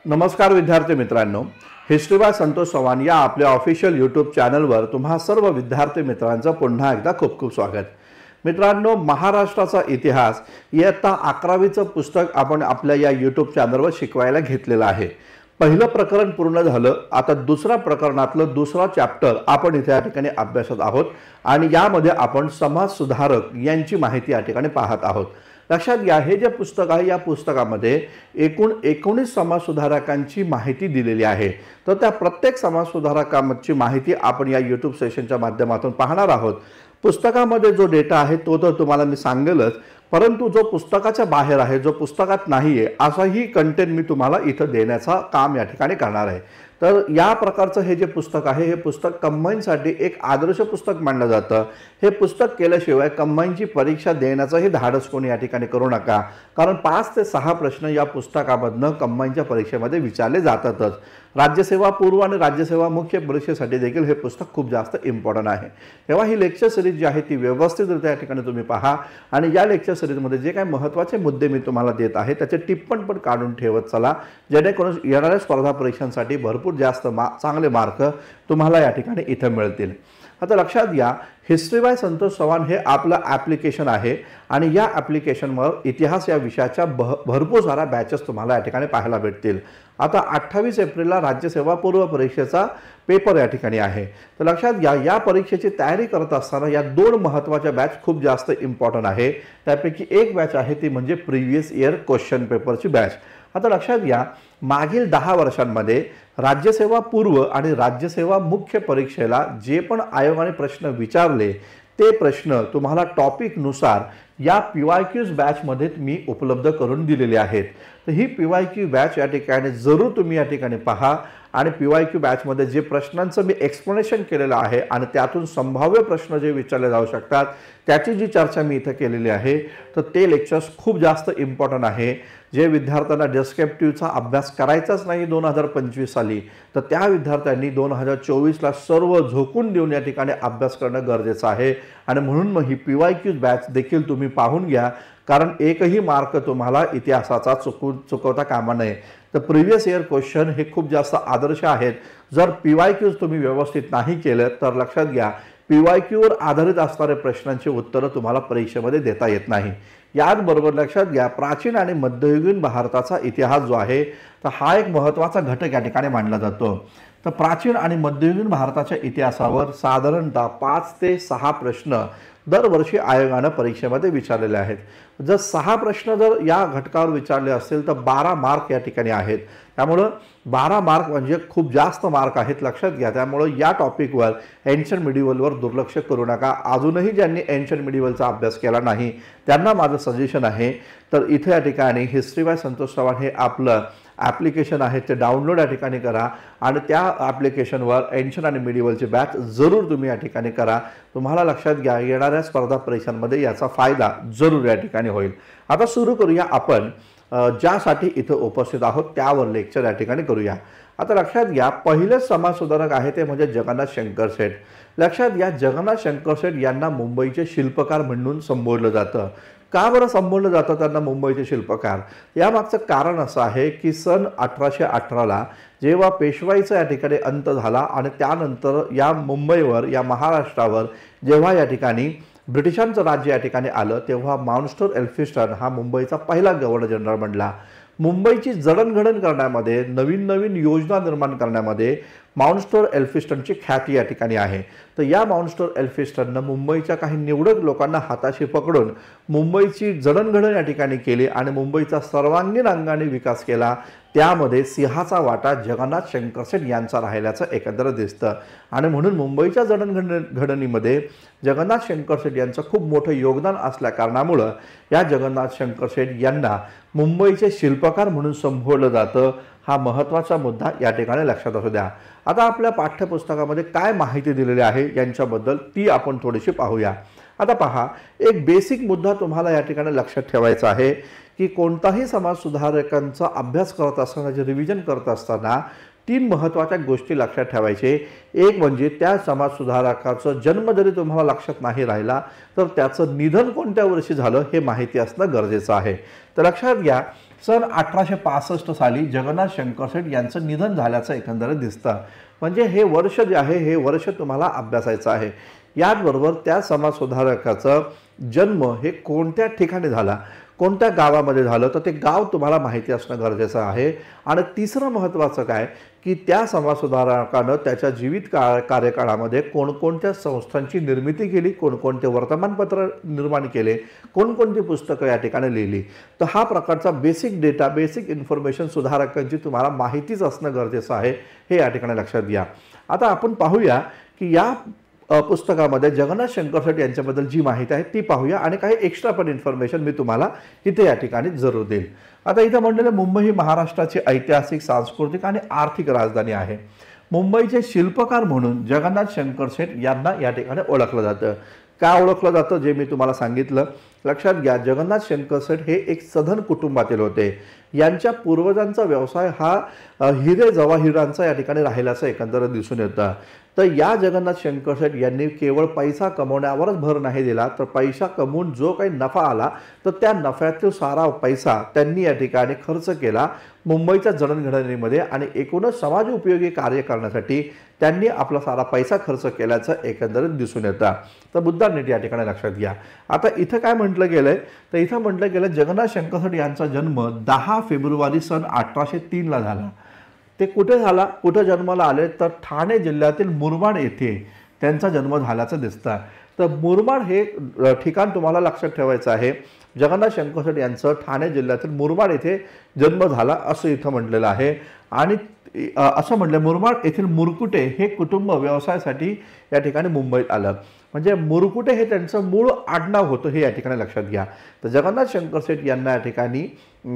नमस्कार विद्यार्थी मित्रांनो, हिस्ट्री बाय संतोष चव्हाण या आपल्या ऑफिशियल यूट्यूब चॅनलवर तुम्हा सर्व विद्यार्थी मित्रांचं पुन्हा एकदा खूप खूप स्वागत। मित्रांनो, महाराष्ट्राचा इतिहास इयत्ता 11वीचं पुस्तक आपण आपल्या या यूट्यूब चॅनलवर शिकवायला घेतलेलं आहे। पहिलं प्रकरण पूर्ण झालं, आता दुसरा प्रकरणातलं दुसरा चॅप्टर आपण इथे या ठिकाणी अभ्यासत आहोत आणि यामध्ये आपण समाज सुधारक यांची माहिती या ठिकाणी पाहत आहोत। लक्षात घ्या, हे जे पुस्तक आहे या पुस्तकामध्ये एकूण 19 समाज सुधारकांची माहिती दिलेली आहे। तर त्या प्रत्येक समाज सुधारकांची माहिती आपण या यूट्यूब सेशनच्या माध्यमातून पाहणार आहोत। पुस्तकामध्ये जो डेटा आहे तो तर तुम्हाला मी सांगेलच, परंतु जो पुस्तकाच्या बाहेर आहे, जो पुस्तकात नाहीये, असाही कंटेंट मी तुम्हाला इथं देण्याचा काम या ठिकाणी करणार आहे। तर या प्रकारचं हे जे पुस्तक आहे, हे पुस्तक कंबाईनसाठी एक आदर्श पुस्तक मानलं जातं। हे पुस्तक केल्याशिवाय कंबाईनची परीक्षा देण्याचंही धाडस कोणी या ठिकाणी करू नका, कारण 5 ते 6 प्रश्न या पुस्तकामधनं कंबाईनच्या परीक्षेमध्ये विचारले जातातच। राज्यसेवा पूर्व आणि राज्यसेवा मुख्य परीक्षेसाठी देखील हे पुस्तक खूप जास्त इम्पॉर्टंट आहे। तेव्हा ही लेक्चर सिरीज जी आहे ती व्यवस्थितरित्या या ठिकाणी तुम्ही पहा आणि या लेक्चर सिरीजमध्ये जे काही महत्त्वाचे मुद्दे मी तुम्हाला देत आहे त्याचे टिप्पण पण काढून ठेवत चला, जेणेकरून येणाऱ्या स्पर्धा परीक्षांसाठी भरपूर जास्त चांगले मार्क तुम्हाला या ठिकाणी इथे मिळतील। आता लक्षात घ्या, हिस्ट्री बाय संतोष चव्हाण हे आपलं ॲप्लिकेशन आहे आणि या ॲप्लिकेशनवर इतिहास या विषयाच्या भरपूर साऱ्या बॅचेस तुम्हाला या ठिकाणी पाहायला भेटतील। आता 28 एप्रिलला राज्यसेवा पूर्व परीक्षेचा पेपर या ठिकाणी आहे। तर लक्षात घ्या, या परीक्षेची तयारी करत असताना या 2 महत्त्वाच्या बॅच खूप जास्त इम्पॉर्टंट आहे। त्यापैकी एक बॅच आहे ती म्हणजे प्रिव्हियस इयर क्वेश्चन पेपरची बॅच। आता लक्षात घ्या, मागील 10 वर्षांमध्ये राज्यसेवा पूर्व आणि राज्यसेवा मुख्य परीक्षेला जे पण आयोगाने प्रश्न विचारले ते प्रश्न तुम्हाला टॉपिकनुसार या PYQs बॅचमध्ये मी उपलब्ध करून दिलेले आहेत। तर ही PYQ बॅच या ठिकाणी जरूर तुम्ही या ठिकाणी पहा आणि PYQ बॅचमध्ये जे प्रश्नांचं मी एक्सप्लेनेशन केलेलं आहे आणि त्यातून संभाव्य प्रश्न जे विचारले जाऊ शकतात त्याची जी चर्चा मी इथे केलेली आहे, तर ते लेक्चर्स खूप जास्त इम्पॉर्टंट आहे। जे विद्यार्थ्यांना डिस्क्रिप्टिव्हचा अभ्यास करायचाच नाही 2025 साली, तर त्या विद्यार्थ्यांनी 2024ला सर्व झोकून देऊन या ठिकाणी अभ्यास करणं गरजेचं आहे आणि म्हणून मग ही PYQ बॅच देखील तुम्ही पाहून घ्या, कारण एकही मार्क तुम्हाला इतिहासाचा चुकवता कामा नये। तर प्रिव्हियस इयर क्वेश्चन हे खूप जास्त आदर्श आहेत। जर PYQs तुम्ही व्यवस्थित नाही केलं तर लक्षात घ्या, PYQवर आधारित असणारे प्रश्नांची उत्तरं तुम्हाला परीक्षेमध्ये देता येत नाही। याचबरोबर लक्षात घ्या, प्राचीन आणि मध्ययुगीन भारताचा इतिहास जो आहे तर हा एक महत्त्वाचा घटक या ठिकाणी मानला जातो। तर प्राचीन आणि मध्ययुगीन भारताच्या इतिहासावर साधारणतः 5 ते 6 प्रश्न दरवर्षी आयोगाने परीक्षेमध्ये विचारलेले आहेत। जर 6 प्रश्न जर या घटकावर विचारले असतील तर 12 मार्क या ठिकाणी आहेत। त्यामुळे 12 मार्क म्हणजे खूप जास्त मार्क आहेत, लक्षात घ्या। त्यामुळे या टॉपिकवर एन्शियंट मिडिवलवर दुर्लक्ष करू नका। अजूनही ज्यांनी एन्शियंट मिडिवलचा अभ्यास केला नाही त्यांना माझं सजेशन आहे, तर इथे या ठिकाणी हिस्ट्री बाय संतोष चव्हाण हे आपलं ॲप्लिकेशन आहे ते डाउनलोड या ठिकाणी करा आणि त्या ॲप्लिकेशनवर एन्शियंट आणि मिडिवलची बॅच जरूर तुम्ही या ठिकाणी करा। तुम्हाला लक्षात घ्या, येणाऱ्या स्पर्धा परीक्षांमध्ये याचा फायदा जरूर या ठिकाणी होईल। आता सुरू करूया, आपण ज्यासाठी इथं उपस्थित आहोत त्यावर लेक्चर या ठिकाणी करूया। आता लक्षात घ्या, पहिले समाज सुधारक आहे ते म्हणजे जगन्नाथ शंकर शेठ। लक्षात घ्या, जगन्नाथ शंकर शेठ यांना मुंबईचे शिल्पकार म्हणून संबोधलं जातं। का बरं संबोधलं जातं त्यांना मुंबईचे शिल्पकार? यामागचं कारण असं आहे की सन 1818ला जेव्हा पेशवाईचा या ठिकाणी अंत झाला आणि त्यानंतर या मुंबईवर, या महाराष्ट्रावर जेव्हा या ठिकाणी ब्रिटिशांचं राज्य या ठिकाणी आलं, तेव्हा माउंटस्टोर एल्फिस्टन हा मुंबईचा पहिला गव्हर्नर जनरल बनला। मुंबईची जडणघडण करण्यामध्ये, नवीन नवीन योजना निर्माण करण्यामध्ये माउंटस्टोर एल्फिस्टनची ख्याती या ठिकाणी आहे। तर या माउंटस्टोर एल्फिस्टननं मुंबईच्या काही निवडक लोकांना हाताशी पकडून मुंबईची जडणघडण या ठिकाणी केली आणि मुंबईचा सर्वांगीण अंगाने विकास केला। त्यामध्ये सिंहाचा वाटा जगन्नाथ शंकर शेठ यांचा राहिल्याचं एकंदर दिसतं आणि म्हणून मुंबईच्या जडणघडणीमध्ये जगन्नाथ शंकर शेठ यांचं खूप मोठं योगदान असल्या कारणामुळं या जगन्नाथ शंकर शेठ यांना मुंबईचे शिल्पकार म्हणून संबोधलं जातं। हा महत्त्वाचा मुद्दा या ठिकाणी लक्षात असू द्या। आता आपल्या पाठ्यपुस्तकामध्ये काय माहिती दिलेली आहे यांच्याबद्दल ती आपण थोडीशी पाहूया। आता पहा, एक बेसिक मुद्दा तुम्हाला या ठिकाणी लक्षात ठेवायचा आहे की कोणताही समाज सुधारकांचा अभ्यास करत असताना, जे रिव्हिजन करत असताना 3 महत्त्वाच्या गोष्टी लक्षात ठेवायचे। एक म्हणजे त्या समाज सुधारकाचा जन्म जरी तुम्हाला लक्षात नाही राहिला तर त्याचं निधन कोणत्या वर्षी झालं हे माहिती असणं गरजेचं आहे। तर लक्षात घ्या, सन 1865 साली जगन्नाथ शंकर शेठ यांचं निधन झाल्याचं एकंदरीत दिसतं. म्हणजे हे वर्ष जे आहे हे वर्ष तुम्हाला अभ्यासायचं आहे. याचबरोबर त्या समाजसुधारकाचा जन्म हे कोणत्या ठिकाणी झाला, कोणत्या गावामध्ये झालं, तर ते गाव तुम्हाला माहिती असणं गरजेचं आहे. आणि तिसरं महत्त्वाचं काय की त्या समाजसुधारकानं त्याच्या जीवित कार्यकाळामध्ये कोणकोणत्या संस्थांची निर्मिती केली, कोणकोणते वर्तमानपत्र निर्माण केले, कोणकोणती पुस्तकं या ठिकाणी लिहिली. तर हा प्रकारचा बेसिक डेटा, बेसिक इन्फॉर्मेशन सुधारकांची तुम्हाला माहितीच असणं गरजेचं आहे, हे या ठिकाणी लक्षात घ्या. आता आपण पाहूया की या पुस्तकामध्ये जगन्नाथ शंकर शेठ यांच्याबद्दल जी माहिती आहे ती पाहूया आणि काही एक्स्ट्रा पण इन्फॉर्मेशन मी तुम्हाला इथे या ठिकाणी जरूर देईल. आता इथं म्हणलेलं मुंबई ही महाराष्ट्राची ऐतिहासिक, सांस्कृतिक आणि आर्थिक राजधानी आहे. मुंबईचे शिल्पकार म्हणून जगन्नाथ शंकर शेठ यांना या ठिकाणी ओळखलं जातं. का ओळखलं जातं जे मी तुम्हाला सांगितलं. लक्षात घ्या, जगन्नाथ शंकर शेठ हे एक सधन कुटुंबातील होते. यांच्या पूर्वजांचा व्यवसाय हा हिरे जवाहिरांचा या ठिकाणी राहिल्याचं एकंदरीत दिसून येतं. तर या जगन्नाथ शंकर शेठ यांनी केवळ पैसा कमवण्यावरच भर नाही दिला, तर पैसा कमवून जो काही नफा आला तर त्या नफ्यातील सारा पैसा त्यांनी या ठिकाणी खर्च केला मुंबईच्या जडणघडणीमध्ये आणि एकूणच समाज उपयोगी कार्य करण्यासाठी त्यांनी आपला सारा पैसा खर्च केल्याचं एकंदरीत दिसून येतं. तर मुद्दा नीट या ठिकाणी लक्षात घ्या. आता इथं काय म्हटलं गेलंय, तर इथं म्हटलं गेलं जगन्नाथ शंकर शेठ यांचा जन्म 10 फेब्रुवारी सन 1803 ला झाला. ते कुठे झाला, कुठे जन्माला आले, तर ठाणे जिल्ह्यातील मुरबाड येथे त्यांचा जन्म झाल्याचं दिसतं. तर मुरबाड हे ठिकाण तुम्हाला लक्षात ठेवायचं आहे. जगन्नाथ शंकर शेठ यांचं ठाणे जिल्ह्यातील मुरबाड येथे जन्म झाला असं इथं म्हटलेलं आहे. आणि असं म्हटलं मुरबाड येथील मुरकुटे हे कुटुंब व्यवसायासाठी या ठिकाणी मुंबईत आलं. म्हणजे मुरकुटे हे त्यांचं मूळ आडनाव होतं, हे या ठिकाणी लक्षात घ्या. तर जगन्नाथ शंकर शेठ यांना या ठिकाणी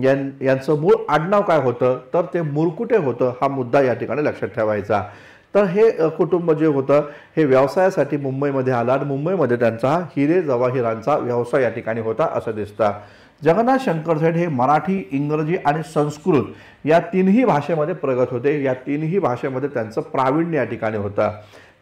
यांचं मूळ आडनाव काय होतं, तर ते मुरकुटे होतं. हा मुद्दा या ठिकाणी लक्षात ठेवायचा. तर हे कुटुंब जे होतं हे व्यवसायासाठी मुंबईमध्ये आलं आणि मुंबईमध्ये त्यांचा हिरे जवाहिरांचा व्यवसाय या ठिकाणी होता असं दिसतं. जगन्नाथ शंकर शेठ हे मराठी, इंग्रजी आणि संस्कृत या तिन्ही भाषेमध्ये प्रगत होते. या तिन्ही भाषेमध्ये त्यांचं प्रावीण्य या ठिकाणी होतं.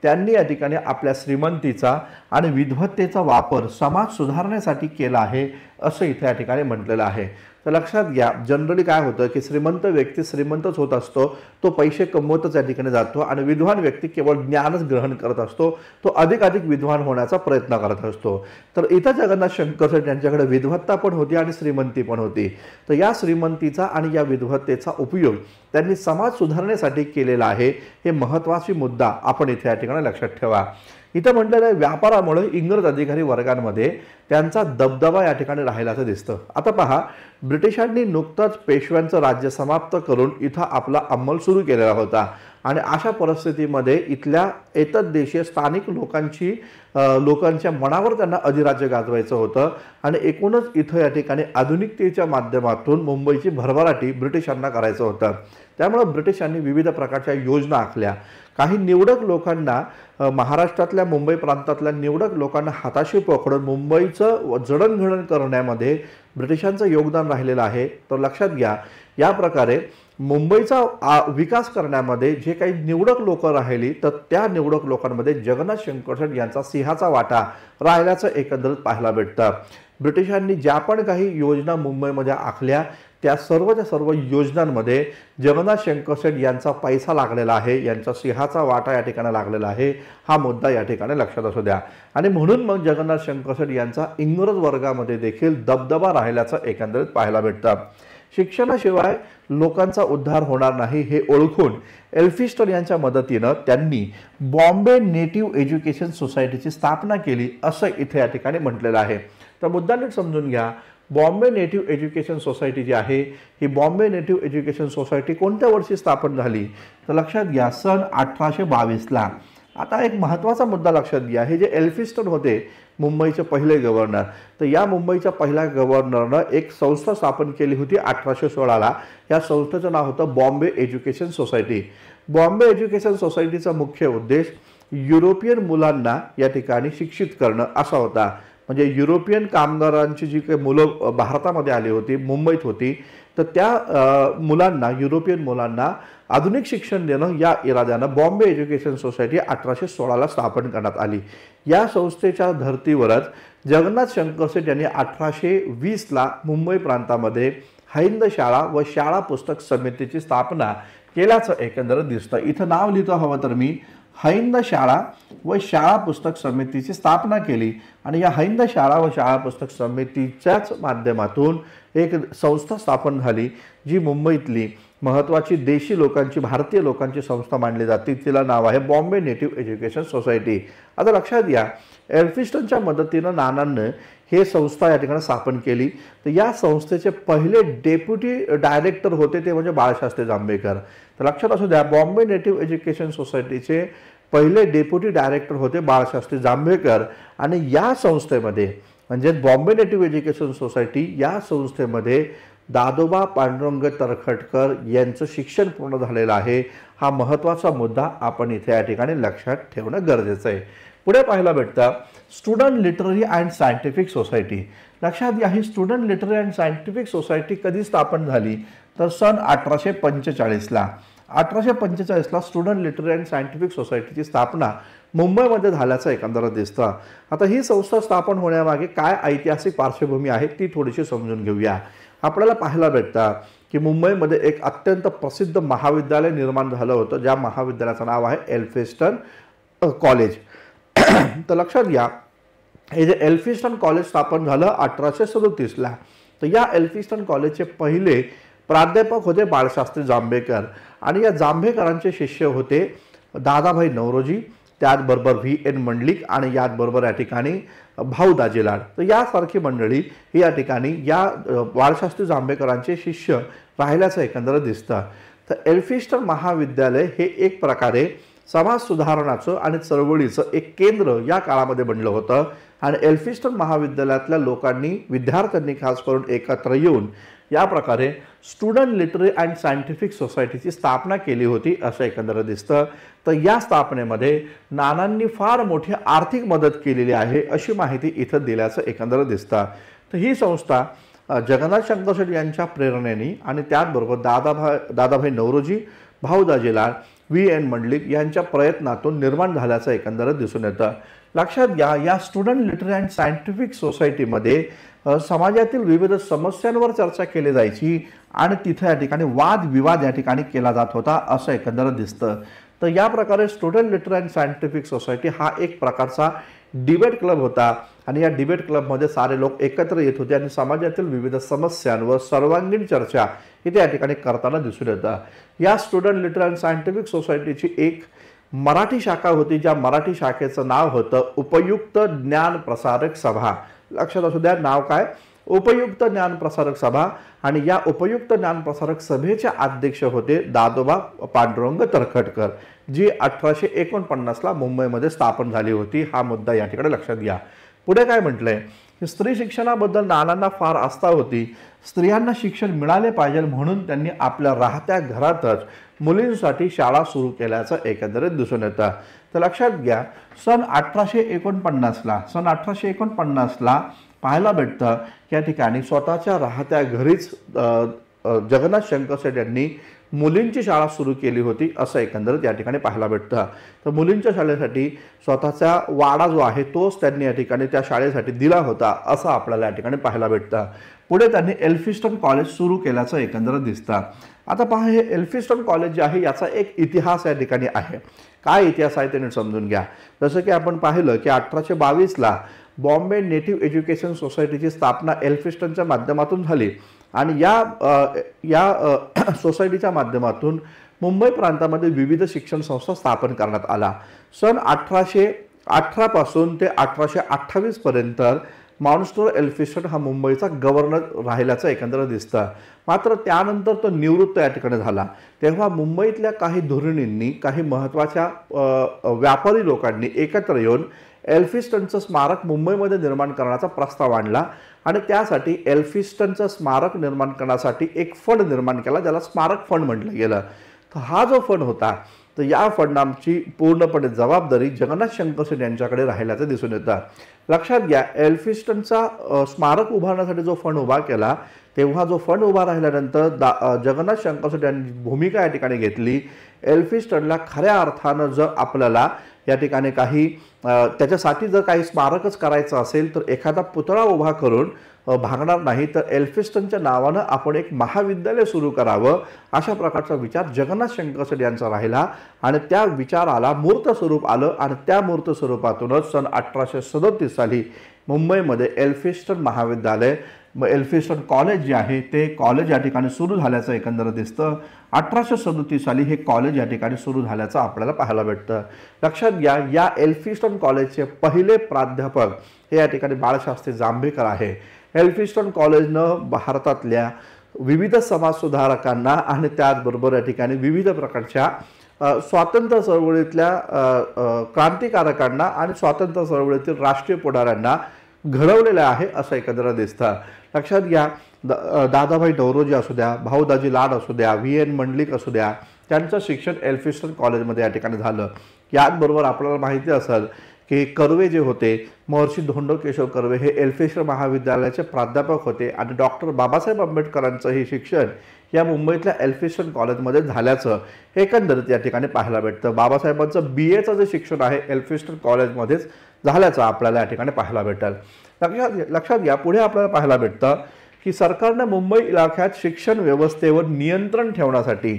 त्यांनी या ठिकाणी आपल्या श्रीमंतीचा आणि विद्वत्तेचा वापर समाज सुधारण्यासाठी केला आहे असं इथे या ठिकाणी म्हटलेलं आहे. तर लक्षात घ्या, जनरली काय होतं की श्रीमंत व्यक्ती श्रीमंतच होत असतो, तो पैसे कमवतच या ठिकाणी जातो आणि विद्वान व्यक्ती केवळ ज्ञानच ग्रहण करत असतो, तो अधिकाधिक विद्वान होण्याचा प्रयत्न करत असतो. तर इथं जगन्नाथ शंकर शेठ यांच्याकडे विद्वत्ता पण होती आणि श्रीमंती पण होती. तर या श्रीमंतीचा आणि या विद्वत्तेचा उपयोग त्यांनी समाज सुधारण्यासाठी केलेला आहे. हे महत्त्वाची मुद्दा आपण इथे या ठिकाणी लक्षात ठेवा. इथं म्हटलेलं आहे व्यापारामुळे इंग्रज अधिकारी वर्गांमध्ये त्यांचा दबदबा या ठिकाणी राहिल्याचं दिसतं. आता पहा, ब्रिटिशांनी नुकतंच पेशव्यांचं राज्य समाप्त करून इथं आपला अंमल सुरू केलेला होता आणि अशा परिस्थितीमध्ये इथल्या एतद्देशीय स्थानिक लोकांच्या मनावर त्यांना अधिराज्य गाजवायचं होतं आणि एकूणच इथं या ठिकाणी आधुनिकतेच्या माध्यमातून मुंबईची भरभराटी ब्रिटिशांना करायचं होतं. त्यामुळे ब्रिटिशांनी विविध प्रकारच्या योजना आखल्या. काही निवडक लोकांना, महाराष्ट्रातल्या मुंबई प्रांतातल्या निवडक लोकांना हाताशी पकडून मुंबईचं जडणघडण करण्यामध्ये ब्रिटिशांचं योगदान राहिलेलं आहे. तर लक्षात घ्या, या प्रकारे मुंबईचा विकास करण्यामध्ये जे काही निवडक लोक राहिली तर त्या निवडक लोकांमध्ये जगन्नाथ शंकर शेठ यांचा सिंहाचा वाटा राहिल्याचं एकंदरीत पाहायला भेटतं. ब्रिटिशांनी ज्या पण काही योजना मुंबईमध्ये आखल्या त्या सर्वच्या सर्व योजनांमध्ये जगन्नाथ शंकर शेठ यांचा पैसा लागलेला आहे, यांचा सिंहाचा वाटा या ठिकाणी लागलेला आहे. हा मुद्दा या ठिकाणी लक्षात असू द्या. आणि म्हणून मग जगन्नाथ शंकर शेठ यांचा इंग्रज वर्गामध्ये देखील दबदबा राहिल्याचं एकंदरीत पाहायला भेटतं. शिक्षणाशिवाय लोकांचा उद्धार होणार नाही हे ओळखून एल्फिस्टन यांच्या मदतीनं त्यांनी बॉम्बे नेटिव्ह एज्युकेशन सोसायटीची स्थापना केली असं इथे या ठिकाणी म्हटलेलं आहे. तर मुद्दा नीट समजून घ्या. बॉम्बे नेटिव्ह एज्युकेशन सोसायटी जी आहे ही बॉम्बे नेटिव्ह एज्युकेशन सोसायटी कोणत्या वर्षी स्थापन झाली, तर लक्षात घ्या सन 1822ला. आता एक महत्त्वाचा मुद्दा लक्षात घ्या, हे जे एल्फिस्टन होते मुंबईचे पहिले गव्हर्नर, तर या मुंबईच्या पहिल्या गव्हर्नरनं एक संस्था स्थापन केली होती 1816ला. या संस्थेचं नाव होतं Bombay education society. Bombay education सोसायटीचा मुख्य उद्देश युरोपियन मुलांना या ठिकाणी शिक्षित करणं असा होता. म्हणजे युरोपियन कामगारांची जी काही मुलं भारतामध्ये आली होती, मुंबईत होती, तर त्या मुलांना, युरोपियन मुलांना आधुनिक शिक्षण देणं या इराद्यानं बॉम्बे एज्युकेशन सोसायटी 1816ला स्थापन करण्यात आली. या संस्थेच्या धर्तीवरच जगन्नाथ शंकर शेठ यांनी 1820ला मुंबई प्रांतामध्ये हैंद शाळा व शाळा पुस्तक समितीची स्थापना केल्याचं एकंदर दिसतं। इथं नाव लिहितो हवं तर मी, हैंद शाळा व शाळा पुस्तक समितीची स्थापना केली आणि या हैंद शाळा व शाळा पुस्तक समितीच्याच माध्यमातून एक संस्था स्थापन झाली जी मुंबईतली महत्त्वाची देशी लोकांची भारतीय लोकांची संस्था मानली जाते। तिला नाव आहे बॉम्बे नेटिव्ह एज्युकेशन सोसायटी। आता लक्षात घ्या, एल्फिस्टनच्या मदतीनं नानांनी हे संस्था या ठिकाणी स्थापन केली। तर या संस्थेचे पहिले डेप्युटी डायरेक्टर होते ते म्हणजे बाळशास्त्री जांभेकर। तर लक्षात असू द्या, बॉम्बे नेटिव्ह एज्युकेशन सोसायटीचे पहिले डेप्युटी डायरेक्टर होते बाळशास्त्री जांभेकर आणि या संस्थेमध्ये म्हणजे बॉम्बे नेटिव्ह एज्युकेशन सोसायटी या संस्थेमध्ये दादोबा पांडुरंग तरखडकर यांचं शिक्षण पूर्ण झालेलं आहे। हा महत्त्वाचा मुद्दा आपण इथे या ठिकाणी लक्षात ठेवणं गरजेचं आहे। पुढे पाहायला भेटतं student literary and scientific society. लक्षात घ्या, ही student literary and scientific society कधी स्थापन झाली तर सन 1845ला। 1845ला स्टुडंट लिटररी अँड सायंटिफिक सोसायटीची स्थापना मुंबईमध्ये झाल्याचं एकंदर दिसतं। आता ही संस्था स्थापन होण्यामागे काय ऐतिहासिक पार्श्वभूमी आहे ती थोडीशी समजून घेऊया। आपल्याला पाहायला भेटतं की मुंबईमध्ये एक अत्यंत प्रसिद्ध महाविद्यालय निर्माण झालं होतं, ज्या महाविद्यालयाचं नाव आहे एल्फिस्टन कॉलेज। तर लक्षात घ्या, हे जे एल्फिस्टन कॉलेज स्थापन झालं 1837ला। तर या एल्फिस्टन कॉलेजचे पहिले प्राध्यापक होते बाळशास्त्री जांभेकर आणि या जांभेकरांचे शिष्य होते दादाभाई नवरोजी, त्याचबरोबर VN मंडलिक आणि याचबरोबर या ठिकाणी भाऊ दाजी लाड। तर यासारखी मंडळी ही या ठिकाणी या बाळशास्त्री जांभेकरांचे शिष्य राहिल्याचं एकंदर दिसतं। तर एल्फिस्टन महाविद्यालय हे एक प्रकारे समाज सुधारणाचं आणि चळवळीचं एक केंद्र या काळामध्ये बनलं होतं आणि एल्फिस्टन महाविद्यालयातल्या लोकांनी विद्यार्थ्यांनी खास करून एकत्र येऊन या प्रकारे स्टुडंट लिटररी अँड सायंटिफिक सोसायटीची स्थापना केली होती असं एकंदर दिसतं। तर या स्थापनेमध्ये नानांनी फार मोठी आर्थिक मदत केलेली आहे अशी माहिती इथं दिल्याचं एकंदर दिसतं। तर ही संस्था जगन्नाथ शंकर शेट यांच्या प्रेरणेने आणि त्याचबरोबर दादाभाई नवरोजी, भाऊ दाजी लाड, VN मंडलिक यांच्या प्रयत्नातून निर्माण झाल्याचं एकंदर दिसून येतं। लक्षात घ्या, या स्टुडंट लिटररी अँड सायंटिफिक सोसायटीमध्ये समाजातील विविध समस्यांवर चर्चा केली जायची आणि तिथे या ठिकाणी वादविवाद या ठिकाणी केला जात होता असं एकंदर दिसतं। तर या प्रकारे student literary and scientific society हा एक प्रकारचा डिबेट क्लब होता आणि या डिबेट क्लबमध्ये सारे लोक एकत्र येत होते आणि समाजातील विविध समस्यांवर सर्वांगीण चर्चा इथे या ठिकाणी करताना दिसून येतं। या स्टुडंट लिटररी अँड सायंटिफिक सोसायटीची एक मराठी शाखा होती, ज्या मराठी शाखेचं नाव होतं उपयुक्त ज्ञान प्रसारक सभा। लक्षात असू द्या, नाव काय, उपयुक्त ज्ञान प्रसारक सभा। आणि या उपयुक्त ज्ञान प्रसारक सभेचे अध्यक्ष होते दादोबा पांडुरंग तरखडकर, जी 1849ला मुंबईमध्ये स्थापन झाली होती। हा मुद्दा या ठिकाणी लक्षात घ्या। पुढे काय म्हटलंय, स्त्री शिक्षणाबद्दल नानांना फार आस्था होती। स्त्रियांना शिक्षण मिळाले पाहिजे म्हणून त्यांनी आपल्या राहत्या घरातच मुलींसाठी शाळा सुरू केल्याचं एकंदरीत दिसून येतं। तर लक्षात घ्या, सन 1849ला पाहायला भेटतं या ठिकाणी स्वतःच्या राहत्या घरीच जगन्नाथ शंकर शेट यांनी मुलींची शाळा सुरू केली होती असं एकंदरीत या ठिकाणी पाहायला भेटतं। तर मुलींच्या शाळेसाठी स्वतःचा वाडा जो आहे तोच त्यांनी या ठिकाणी त्या शाळेसाठी दिला होता असं आपल्याला या ठिकाणी पाहायला भेटतं। पुढे त्यांनी एल्फिस्टन कॉलेज सुरू केल्याचं एकंदर दिसतं। आता पहा, हे एल्फिस्टन कॉलेज जे आहे याचा एक इतिहास या ठिकाणी आहे। काय इतिहास आहे ते नीट समजून घ्या। जसं की आपण पाहिलं की 1822ला बॉम्बे नेटिव्ह एज्युकेशन सोसायटीची स्थापना एल्फिस्टनच्या माध्यमातून झाली आणि या सोसायटीच्या माध्यमातून मुंबई प्रांतामध्ये विविध शिक्षण संस्था स्थापन करण्यात आला। सन 1818 पासून ते 1828 पर्यंत माउंटस्टोर एल्फिस्टन हा मुंबईचा गव्हर्नर राहिल्याचं एकंदर दिसतं। मात्र त्यानंतर तो निवृत्त या ठिकाणी झाला। तेव्हा मुंबईतल्या काही धोरणींनी, काही महत्त्वाच्या व्यापारी लोकांनी एकत्र येऊन एल्फिस्टनचं स्मारक मुंबईमध्ये निर्माण करण्याचा प्रस्ताव आणला आणि त्यासाठी एल्फिस्टनचं स्मारक निर्माण करण्यासाठी एक फंड निर्माण केला, ज्याला स्मारक फंड म्हटलं गेलं। तर हा जो फंड होता, तर या फंडाची पूर्णपणे जबाबदारी जगन्नाथ शंकर शेट यांच्याकडे राहिल्याचं दिसून येतं। लक्षात घ्या, एल्फिस्टनचा स्मारक उभारण्यासाठी जो फंड उभा केला तेव्हा जो फंड उभा राहिल्यानंतर जगन्नाथ शंकर शेट यांनी भूमिका या ठिकाणी घेतली, एल्फिस्टनला खऱ्या अर्थानं जर आपल्याला या ठिकाणी काही त्याच्यासाठी जर काही स्मारकच करायचं असेल तर एखादा पुतळा उभा करून भागणार नाही, तर एल्फिस्टनच्या नावानं आपण एक महाविद्यालय सुरू करावं, अशा प्रकारचा विचार जगन्नाथ शंकर शेट यांचा राहिला आणि त्या विचाराला मूर्त स्वरूप आलं आणि त्या मूर्त स्वरूपातूनच सन 1837 साली मुंबईमध्ये एल्फिस्टन महाविद्यालय, एल्फिस्टन कॉलेज जे आहे ते कॉलेज या ठिकाणी सुरू झाल्याचं एकंदर दिसतं. 1837 साली हे कॉलेज या ठिकाणी सुरू झाल्याचं आपल्याला पाहायला भेटतं. लक्षात घ्या, या एल्फिस्टन कॉलेजचे पहिले प्राध्यापक हे या ठिकाणी बाळशास्त्री जांभेकर आहे. एल्फिस्टन कॉलेजनं भारतातल्या विविध समाजसुधारकांना आणि त्याचबरोबर या ठिकाणी विविध प्रकारच्या स्वातंत्र्य चळवळीतल्या क्रांतिकारकांना आणि स्वातंत्र्य चळवळीतील राष्ट्रीय पुढाऱ्यांना घडवलेलं आहे असं एकंदर दिसतं. लक्षात घ्या, दादाभाई नौरोजी असू द्या, भाऊ दाजी लाड असू द्या, VN मंडलिक असू द्या, त्यांचं शिक्षण एल्फिस्टन कॉलेजमध्ये या ठिकाणी झालं. याचबरोबर आपल्याला माहिती असेल की कर्वे जे होते, महर्षी धोंडो केशव कर्वे हे एल्फिस्टन महाविद्यालयाचे प्राध्यापक होते आणि डॉक्टर बाबासाहेब आंबेडकरांचं हे शिक्षण या मुंबईतल्या एल्फिस्टन कॉलेजमध्ये झाल्याचं एकंदरीत या ठिकाणी पाहायला भेटतं. बाबासाहेबांचं BAचं जे शिक्षण आहे एल्फिस्टन कॉलेजमध्येच झाल्याचं आपल्याला या ठिकाणी पाहायला भेटेल. लक्षात घ्या, पुढे आपल्याला पाहायला भेटतं की सरकारने मुंबई इलाख्यात शिक्षण व्यवस्थेवर नियंत्रण ठेवण्यासाठी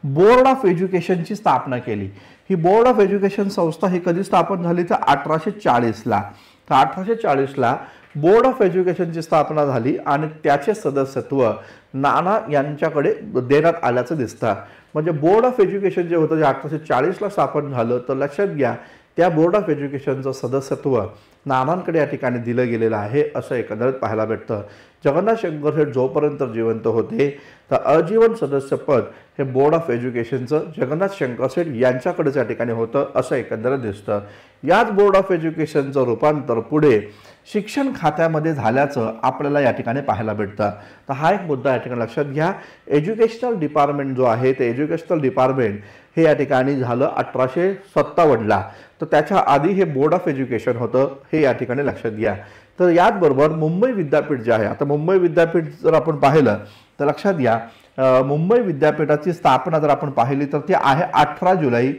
बोर्ड ऑफ एज्युकेशनची स्थापना केली. ही बोर्ड ऑफ एज्युकेशन संस्था ही कधी स्थापन झाली तर 1840ला. तर 1840ला बोर्ड ऑफ एज्युकेशनची स्थापना झाली आणि त्याचे सदस्यत्व नाना यांच्याकडे देण्यात आल्याचं दिसतं. म्हणजे बोर्ड ऑफ एज्युकेशन जे होतं जे 1840ला स्थापन झालं, तर लक्षात घ्या त्या बोर्ड ऑफ एज्युकेशनचं सदस्यत्व नानांकडे या ठिकाणी दिलं गेलेलं आहे असं एकंदरीत पाहायला भेटतं. जगन्नाथ शंकर शेट जोपर्यंत जिवंत होते तर आजीवन सदस्यपद हे बोर्ड ऑफ एज्युकेशनचं जगन्नाथ शंकर शेट यांच्याकडेच या ठिकाणी होतं असं एकंदरीत दिसतं. याच बोर्ड ऑफ एज्युकेशनचं रूपांतर पुढे शिक्षण खात्यामध्ये झाल्याचं आपल्याला या ठिकाणी पाहायला भेटतं. तर हा एक मुद्दा या ठिकाणी लक्षात घ्या. एज्युकेशनल डिपार्टमेंट जो आहे ते एज्युकेशनल डिपार्टमेंट हे या ठिकाणी झालं 1857ला. तर त्याच्या आधी हे बोर्ड ऑफ एज्युकेशन होतं हे या ठिकाणी लक्षात घ्या. तर याचबरोबर मुंबई विद्यापीठ जे आहे, आता मुंबई विद्यापीठ जर आपण पाहिलं तर लक्षात घ्या मुंबई विद्यापीठाची स्थापना जर आपण पाहिली तर ती आहे 18 जुलै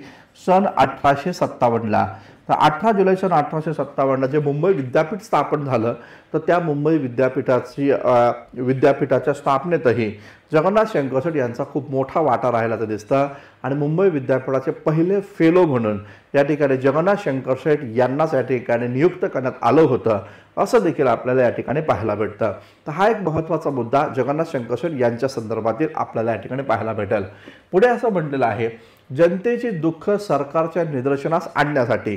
सन 1857ला. तर 18 जुलै सन 1857ला जे मुंबई विद्यापीठ स्थापन झालं तर त्या मुंबई विद्यापीठाच्या स्थापनेतही जगन्नाथ शंकर शेट यांचा खूप मोठा वाटा राहिल्याचं दिसतं आणि मुंबई विद्यापीठाचे पहिले फेलो म्हणून या ठिकाणी जगन्नाथ शंकर शेट यांनाच या ठिकाणी नियुक्त करण्यात आलं होतं असं देखील आपल्याला या ठिकाणी पाहायला भेटतं. तर हा एक महत्त्वाचा मुद्दा जगन्नाथ शंकर शेट यांच्या संदर्भातील आपल्याला या ठिकाणी पाहायला भेटेल. पुढे असं म्हटलेलं आहे, जनतेची दुःख सरकारच्या निदर्शनास आणण्यासाठी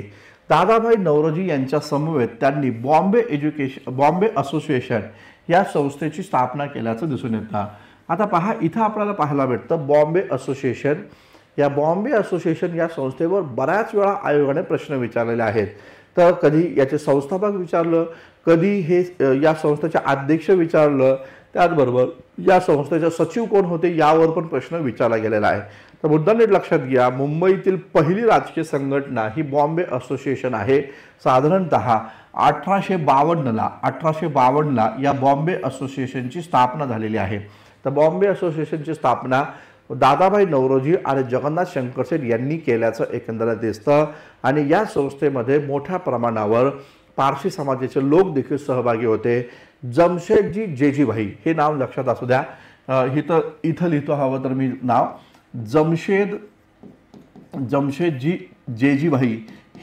दादाभाई नौरोजी यांच्या समवेत त्यांनी बॉम्बे असोसिएशन या संस्थेची स्थापना केल्याचं दिसून येतं. आता पहा, इथं आपल्याला पाहायला भेटतं बॉम्बे असोसिएशन. या बॉम्बे असोसिएशन या संस्थेवर बऱ्याच वेळा आयोगाने प्रश्न विचारलेले आहेत. तर कधी याचे संस्थापक विचारलं, कधी हे या संस्थेचे अध्यक्ष विचारलं, त्याचबरोबर या संस्थेचे सचिव कोण होते यावर पण प्रश्न विचारला गेलेला आहे. तर मुद्दा नीट लक्षात घ्या, मुंबईतील पहिली राजकीय संघटना ही बॉम्बे असोसिएशन आहे. साधारणतः 1852ला या बॉम्बे असोसिएशनची स्थापना झालेली आहे. तर बॉम्बे असोसिएशनची स्थापना दादाभाई नौरोजी आणि जगन्नाथ शंकर शेट यांनी केल्याचं एकंदरीत दिसतं आणि या संस्थेमध्ये मोठ्या प्रमाणावर पारशी समाजाचे लोक देखील सहभागी होते. जमशेदजी जेजीभाई हे नाव लक्षात असू द्या, इथं लिहितो हवं तर मी नाव, जमशेदजी जेजीभाई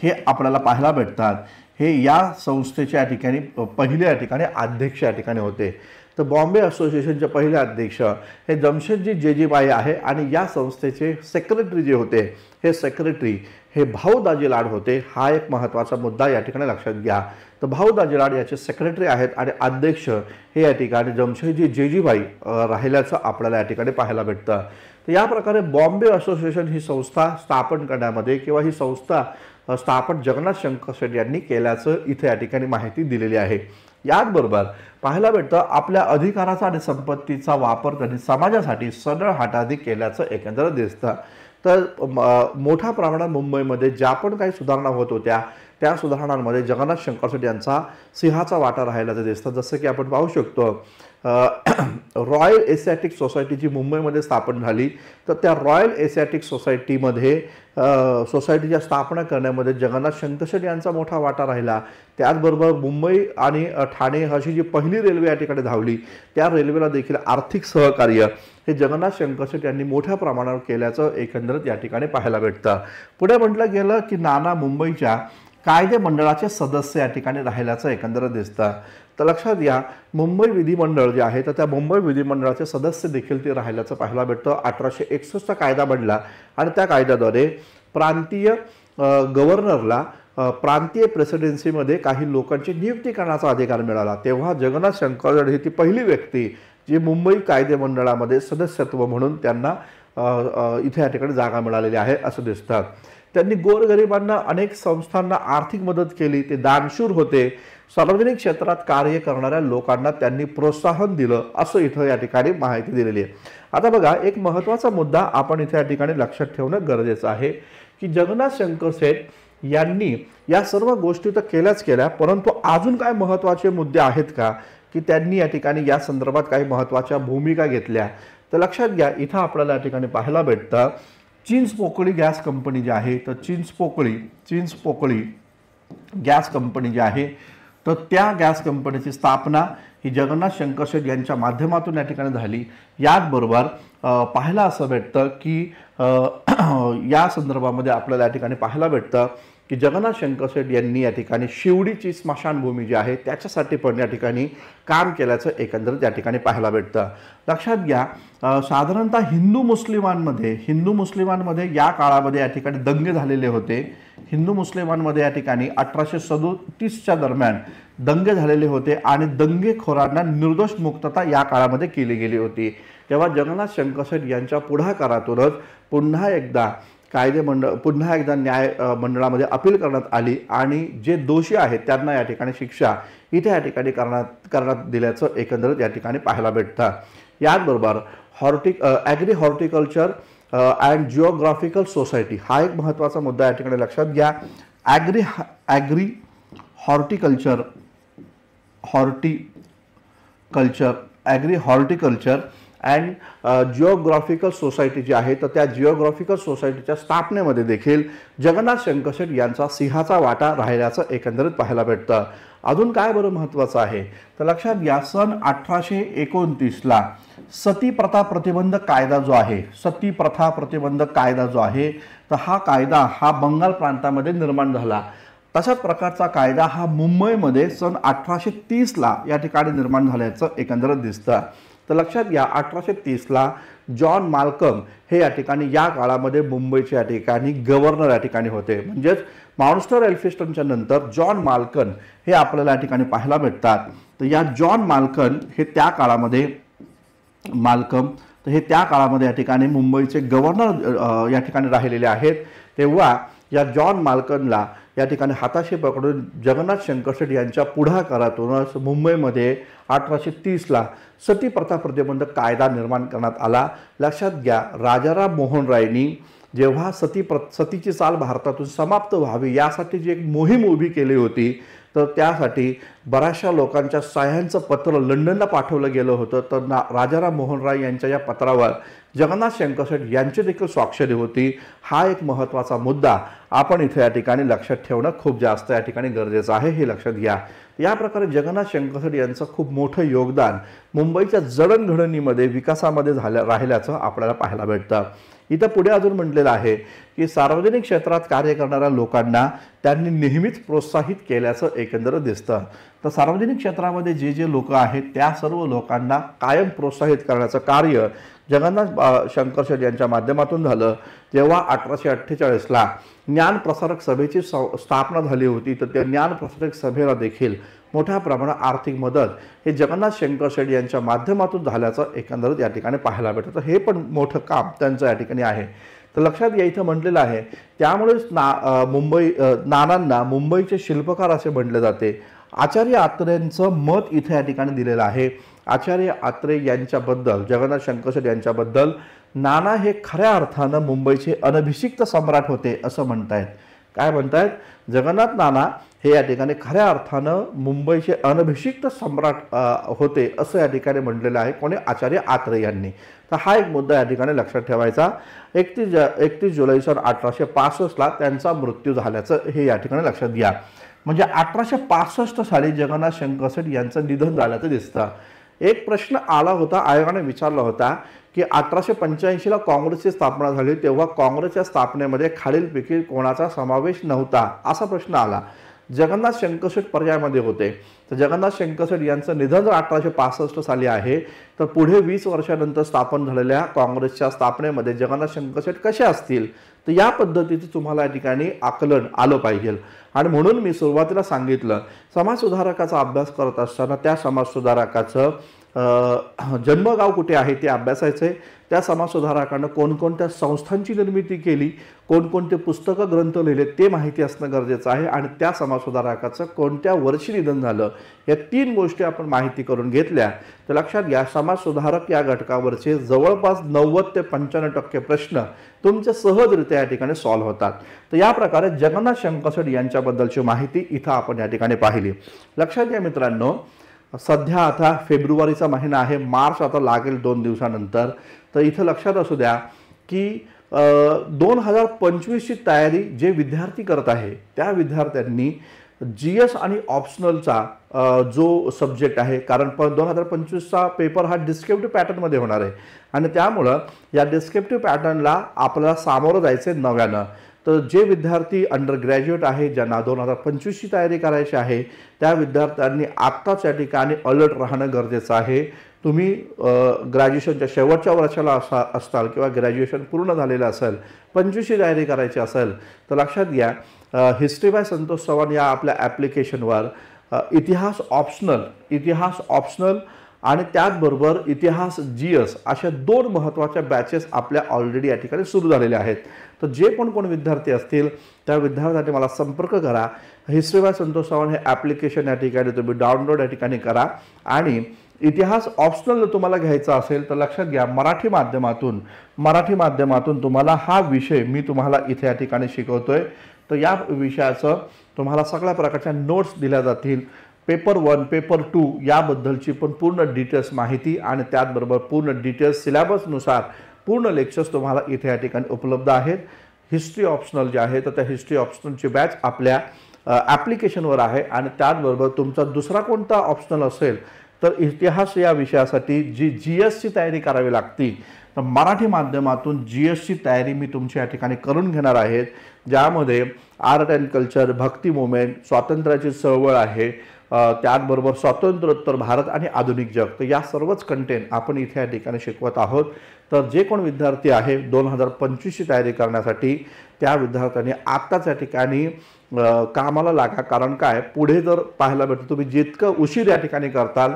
हे आपल्याला पाहायला भेटतात. हे या संस्थेच्या या ठिकाणी पहिले या ठिकाणी अध्यक्ष या ठिकाणी होते. तर बॉम्बे असोसिएशनचे पहिले अध्यक्ष हे जमशेदजी जेजीभाई आहे आणि या संस्थेचे सेक्रेटरी जे होते हे सेक्रेटरी हे भाऊ दाजी लाड होते. हा एक महत्त्वाचा मुद्दा या ठिकाणी लक्षात घ्या. तर भाऊ दाजी लाड याचे सेक्रेटरी आहेत आणि अध्यक्ष हे या ठिकाणी जमशेदजी जेजीभाई राहिल्याचं आपल्याला या ठिकाणी पाहायला भेटतं. तर या प्रकारे बॉम्बे असोसिएशन ही संस्था स्थापन करण्यामध्ये किंवा ही संस्था स्थापन जगन्नाथ शंकर शेट यांनी केल्याचं इथे या ठिकाणी माहिती दिलेली आहे. याचबरोबर पाहायला भेटतं आपल्या अधिकाराचा आणि संपत्तीचा वापर त्यांनी समाजासाठी सरळ हाताळी केल्याचं एकंदर दिसतं. तर मोठ्या प्रमाणात मुंबईमध्ये ज्या पण काही सुधारणा होत होत्या त्या सुधारणांमध्ये जगन्नाथ शंकर शेट यांचा सिंहाचा वाटा राहिल्याचं दिसतं। जसं की आपण पाहू शकतो रॉयल एशियाटिक सोसायटी जी मुंबईमध्ये स्थापन झाली, तर त्या रॉयल एशियाटिक सोसायटीच्या स्थापना करण्यामध्ये जगन्नाथ शंकर शेट यांचा मोठा वाटा राहिला। त्याचबरोबर मुंबई आणि ठाणे अशी जी पहिली रेल्वे या ठिकाणी धावली, त्या रेल्वेला देखील आर्थिक सहकार्य हे जगन्नाथ शंकर शेट यांनी मोठ्या प्रमाणावर केल्याचं एकंदरीत या ठिकाणी पाहायला भेटतं। पुढे म्हटलं गेलं की नाना मुंबईच्या कायदे मंडळाचे सदस्य या ठिकाणी राहिल्याचं एकंदरीत दिसतं। तर लक्षात घ्या, मुंबई विधिमंडळ जे आहे तर त्या मुंबई विधिमंडळाचे सदस्य देखील ते राहिल्याचं पाहायला भेटतं। 1861 कायदा बनला आणि त्या कायद्याद्वारे प्रांतीय गव्हर्नरला प्रांतीय प्रेसिडेन्सीमध्ये काही लोकांची नियुक्ती करण्याचा अधिकार मिळाला। तेव्हा जगन्नाथ शंकर शेट ही ती पहिली व्यक्ती जी मुंबई कायदे मंडळामध्ये सदस्यत्व म्हणून त्यांना इथे या ठिकाणी जागा मिळालेली आहे असं दिसतं। त्यांनी गोरगरिबांना अनेक संस्थांना आर्थिक मदत केली, ते दानशूर होते, सार्वजनिक क्षेत्रात कार्य करणाऱ्या लोकांना त्यांनी प्रोत्साहन दिलं असं इथं या ठिकाणी माहिती दिलेली आहे। आता बघा, एक महत्त्वाचा मुद्दा आपण इथे या ठिकाणी लक्षात ठेवणं गरजेचं आहे की जगन्नाथ शंकर शेट यांनी या सर्व गोष्टी तर केल्याच केल्या, परंतु अजून काय महत्त्वाचे मुद्दे आहेत का की त्यांनी या ठिकाणी या संदर्भात काही महत्त्वाच्या भूमिका घेतल्या? तर लक्षात घ्या, इथं आपल्याला या ठिकाणी पाहायला भेटतं चिंचपोकळी गॅस कंपनी जी आहे, तर चिंचपोकळी गॅस कंपनी जी आहे, तर त्या गॅस कंपनीची स्थापना ही जगन्नाथ शंकर शेट यांच्या माध्यमातून या ठिकाणी झाली। याचबरोबर पाहायला असं भेटतं की या संदर्भामध्ये आपल्याला या ठिकाणी पाहायला भेटतं की जगन्नाथ शंकर शेट यांनी या ठिकाणी शिवडीची स्मशानभूमी जी आहे त्याच्यासाठी पण या ठिकाणी काम केल्याचं एकंदरीत या ठिकाणी पाहायला भेटतं। लक्षात घ्या, साधारणतः हिंदू मुस्लिमांमध्ये या काळामध्ये या ठिकाणी दंगे झालेले होते। हिंदू मुस्लिमांमध्ये या ठिकाणी 1837च्या दरम्यान दंगे झालेले होते आणि दंगेखोरांना निर्दोष मुक्तता या काळामध्ये केली गेली होती। तेव्हा जगन्नाथ शंकर शेट यांच्या पुढाकारातूनच पुन्हा एकदा न्याय मंडळामध्ये अपील करण्यात आली आणि जे दोषी आहेत त्यांना या ठिकाणी शिक्षा इथे या ठिकाणी करण्यात दिल्याचं एकंदरीत या ठिकाणी पाहायला भेटतं। याचबरोबर agri horticulture and geographical society हा एक महत्त्वाचा मुद्दा या ठिकाणी लक्षात घ्या। Agri horticulture and geographical society जी आहे, तर त्या जिओग्राफिकल सोसायटीच्या स्थापनेमध्ये देखील जगन्नाथ शंकर शेट यांचा सिंहाचा वाटा राहिल्याचं एकंदरीत पाहायला भेटतं। अजून काय बरं महत्त्वाचं आहे तर लक्षात घ्या, सन 1829ला सती प्रथा प्रतिबंधक कायदा जो आहे तर हा कायदा हा बंगाल प्रांतामध्ये निर्माण झाला। तशाच प्रकारचा कायदा हा मुंबईमध्ये सन 1830ला या ठिकाणी निर्माण झाल्याचं एकंदरीत दिसतं। तर लक्षात घ्या, 1830ला जॉन माल्कम हे या ठिकाणी या काळामध्ये मुंबईचे या ठिकाणी गव्हर्नर या ठिकाणी होते। म्हणजेच माउंटस्टर एल्फिन्स्टनच्या नंतर जॉन माल्कन हे आपल्याला या ठिकाणी पाहायला भेटतात। तर या जॉन माल्कन हे त्या काळामध्ये त्या काळामध्ये या ठिकाणी मुंबईचे गव्हर्नर या ठिकाणी राहिलेले आहेत। तेव्हा या जॉन माल्कनला या ठिकाणी हाताशी पकडून जगन्नाथ शंकर शेट यांच्या पुढाकारातूनच मुंबईमध्ये 1830ला सती प्रथा प्रतिबंधक कायदा निर्माण करण्यात आला। लक्षात घ्या, राजाराम मोहन रायनी जेव्हा सतीची चाल भारतातून समाप्त व्हावी यासाठी जी एक मोहीम उभी केली होती, तर त्यासाठी बऱ्याचशा लोकांच्या सह्यांचं पत्र लंडनला पाठवलं गेलं होतं। तर राजाराम मोहन राय यांच्या या पत्रावर जगन्नाथ शंकर शेट यांची देखील स्वाक्षरी होती। हा एक महत्त्वाचा मुद्दा आपण इथे या ठिकाणी लक्षात ठेवणं खूप जास्त या ठिकाणी गरजेचं आहे, हे लक्षात घ्या। या प्रकारे जगन्नाथ शंकर शेट यांचं खूप मोठं योगदान मुंबईच्या जडणघडणीमध्ये विकासामध्ये राहिल्याचं आपल्याला पाहायला भेटतं। इथं पुढे अजून म्हटलेलं आहे की सार्वजनिक क्षेत्रात कार्य करणाऱ्या लोकांना त्यांनी नेहमीच प्रोत्साहित केल्याचं एकंदरीत दिसतं। तर सार्वजनिक क्षेत्रामध्ये जे लोक आहेत त्या सर्व लोकांना कायम प्रोत्साहित करण्याचं कार्य जगन्नाथ शंकर शेट यांच्या माध्यमातून झालं। जेव्हा 1848ला ज्ञानप्रसारक सभेची स्थापना झाली होती, तर त्या ज्ञानप्रसारक सभेला देखील मोठ्या प्रमाणात आर्थिक मदत हे जगन्नाथ शंकर शेट यांच्या माध्यमातून झाल्याचं एकंदरीत या ठिकाणी पाहायला भेटतं। हे पण मोठं काम त्यांचं या ठिकाणी आहे। तर लक्षात घ्या, इथं म्हटलेलं आहे त्यामुळेच नानांना मुंबईचे शिल्पकार असे म्हटले जाते। आचार्य आत्रेंचं मत इथे या ठिकाणी दिलेलं आहे। आचार्य आत्रे यांच्याबद्दल, जगन्नाथ शंकर शेट यांच्याबद्दल, नाना हे खऱ्या अर्थानं मुंबईचे अनभिषिक्त सम्राट होते असं म्हणतायत। काय म्हणतायत, जगन्नाथ नाना हे या ठिकाणी खऱ्या अर्थानं मुंबईचे अनभिषिक्त सम्राट होते असं या ठिकाणी म्हटलेलं आहे कोणी, आचार्य आत्रे यांनी. तर हा एक मुद्दा या ठिकाणी लक्षात ठेवायचा. 31 जुलै सन 1865ला त्यांचा मृत्यू झाल्याचं हे या ठिकाणी लक्षात घ्या. म्हणजे 1865 साली जगन्नाथ शंकरशेठ यांचं निधन झाल्याचं दिसतं. एक प्रश्न आला होता, आयोगाने विचारला होता की 1885ला काँग्रेसची स्थापना झाली तेव्हा काँग्रेसच्या स्थापनेमध्ये खालीलपैकी कोणाचा समावेश नव्हता, असा प्रश्न आला. जगन्नाथ शंकरशेठ पर्यायामध्ये होते. तर जगन्नाथ शंकरशेठ यांचं निधन जर 1865 साली आहे तर पुढे 20 वर्षानंतर स्थापन झालेल्या काँग्रेसच्या स्थापनेमध्ये जगन्नाथ शंकरशेठ कसे असतील, तर या पद्धतीचं तुम्हाला या ठिकाणी आकलन आलं पाहिजे. आणि म्हणून मी सुरुवातीला सांगितलं, समाजसुधारकाचा अभ्यास करत असताना त्या समाजसुधारकाचं जन्मगाव कुठे आहे ते अभ्यासायचे. त्या समाजसुधारकानं कोणकोणत्या संस्थांची निर्मिती केली, कोणकोणते पुस्तकं ग्रंथ लिहिले ते माहिती असणं गरजेचं आहे. आणि त्या समाजसुधारकाचं कोणत्या वर्षी निधन झालं, या 3 गोष्टी आपण माहिती करून घेतल्या तर लक्षात घ्या, समाजसुधारक या घटकावरचे जवळपास 90 ते 95% प्रश्न तुमचे सहजरित्या या ठिकाणी सॉल्व्ह होतात. तर या प्रकारे जगन्नाथ शंकरशेठ यांच्याबद्दलची माहिती इथं आपण या ठिकाणी पाहिली. लक्षात घ्या मित्रांनो, सध्या आता फेब्रुवारीचा महिना आहे, मार्च आता लागेल 2 दिवसानंतर. तर इथं लक्षात असू द्या की 2025ची तयारी जे विद्यार्थी करत आहे त्या विद्यार्थ्यांनी GS आणि ऑप्शनलचा जो सब्जेक्ट आहे, कारण 2025चा पेपर हा डिस्क्रिप्टिव्ह पॅटर्नमध्ये होणार आहे आणि त्यामुळं या डिस्क्रिप्टिव्ह पॅटर्नला आपल्याला सामोरं जायचं आहे नव्यानं. तर जे विद्यार्थी अंडर ग्रॅज्युएट आहे, ज्यांना 2025ची तयारी करायची आहे, त्या विद्यार्थ्यांनी आत्ताच या ठिकाणी अलर्ट राहणं गरजेचं आहे. तुम्ही ग्रॅज्युएशनच्या शेवटच्या वर्षाला असताल किंवा ग्रॅज्युएशन पूर्ण झालेलं असेल, 25ची तयारी करायची असेल तर लक्षात घ्या, हिस्ट्री बाय संतोष चव्हाण या आपल्या ॲप्लिकेशनवर इतिहास ऑप्शनल आणि त्याचबरोबर इतिहास GS अशा 2 महत्त्वाच्या बॅचेस आपल्या ऑलरेडी या ठिकाणी सुरू झालेल्या आहेत. तर जे कोण विद्यार्थी असतील त्या विद्यार्थ्यांनी मला संपर्क करा. हिस्ट्री बाय संतोष चव्हाण हे ॲप्लिकेशन या ठिकाणी तुम्ही डाउनलोड या ठिकाणी करा. आणि इतिहास ऑप्शनल जर तुम्हाला घ्यायचा असेल तर लक्षात घ्या, मराठी माध्यमातून तुम्हाला हा विषय मी तुम्हाला इथे या ठिकाणी शिकवतोय. तर या विषयाचं तुम्हाला सगळ्या प्रकारच्या नोट्स दिल्या जातील. पेपर 1, पेपर 2 याबद्दलची पण पूर्ण डिटेल्स माहिती आणि त्याचबरोबर पूर्ण डिटेल्स सिलेबसनुसार पूर्ण लेक्चर्स तुम्हाला इथे या ठिकाणी उपलब्ध आहेत. हिस्ट्री ऑप्शनल जे आहे तर त्या हिस्ट्री ऑप्शनलची बॅच आपल्या ॲप्लिकेशनवर आहे. आणि त्याचबरोबर तुमचा दुसरा कोणता ऑप्शनल असेल तर इतिहास या विषयासाठी जी GSची तयारी करावी लागते, तर मराठी माध्यमातून GSची तयारी मी तुमच्या या ठिकाणी करून घेणार आहे, ज्यामध्ये art and culture, Bhakti movement, स्वातंत्र्याची चळवळ आहे, त्याचबरोबर स्वातंत्र्योत्तर भारत आणि आधुनिक जग, तर या सर्वच कंटेंट आपण इथे या ठिकाणी शिकवत आहोत. तर जे कोण विद्यार्थी आहे 2025ची तयारी करण्यासाठी त्या विद्यार्थ्यांनी आत्ताच या ठिकाणी कामाला लागा. कारण काय, पुढे जर पाहायला भेटतं तुम्ही जितकं उशीर या ठिकाणी करताल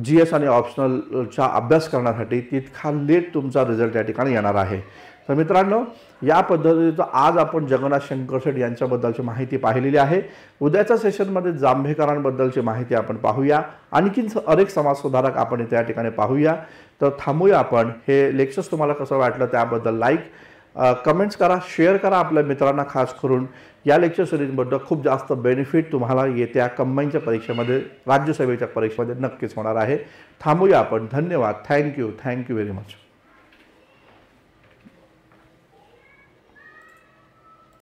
GS आणि ऑप्शनलचा अभ्यास करण्यासाठी तितका लेट तुमचा रिझल्ट या ठिकाणी येणार आहे. तर मित्रांनो, या पद्धतीचं आज आपण जगन्नाथ शंकरशेठ यांच्याबद्दलची माहिती पाहिलेली आहे. उद्याच्या सेशनमध्ये जांभेकरांबद्दलची माहिती आपण पाहूया. आणखीन अनेक समाजसुधारक आपण इथे या ठिकाणी पाहूया. तर थांबूया आपण. हे लेक्चर्स तुम्हाला कसं वाटलं त्याबद्दल कमेंट्स करा, शेअर करा आपल्या मित्रांना. खास करून या लेक्चर सिरीजबद्दल खूप जास्त बेनिफिट तुम्हाला येत्या कंबाईनच्या परीक्षेमध्ये, राज्यसभेच्या परीक्षेमध्ये नक्कीच होणार आहे. थांबूया आपण. धन्यवाद. Thank you very much.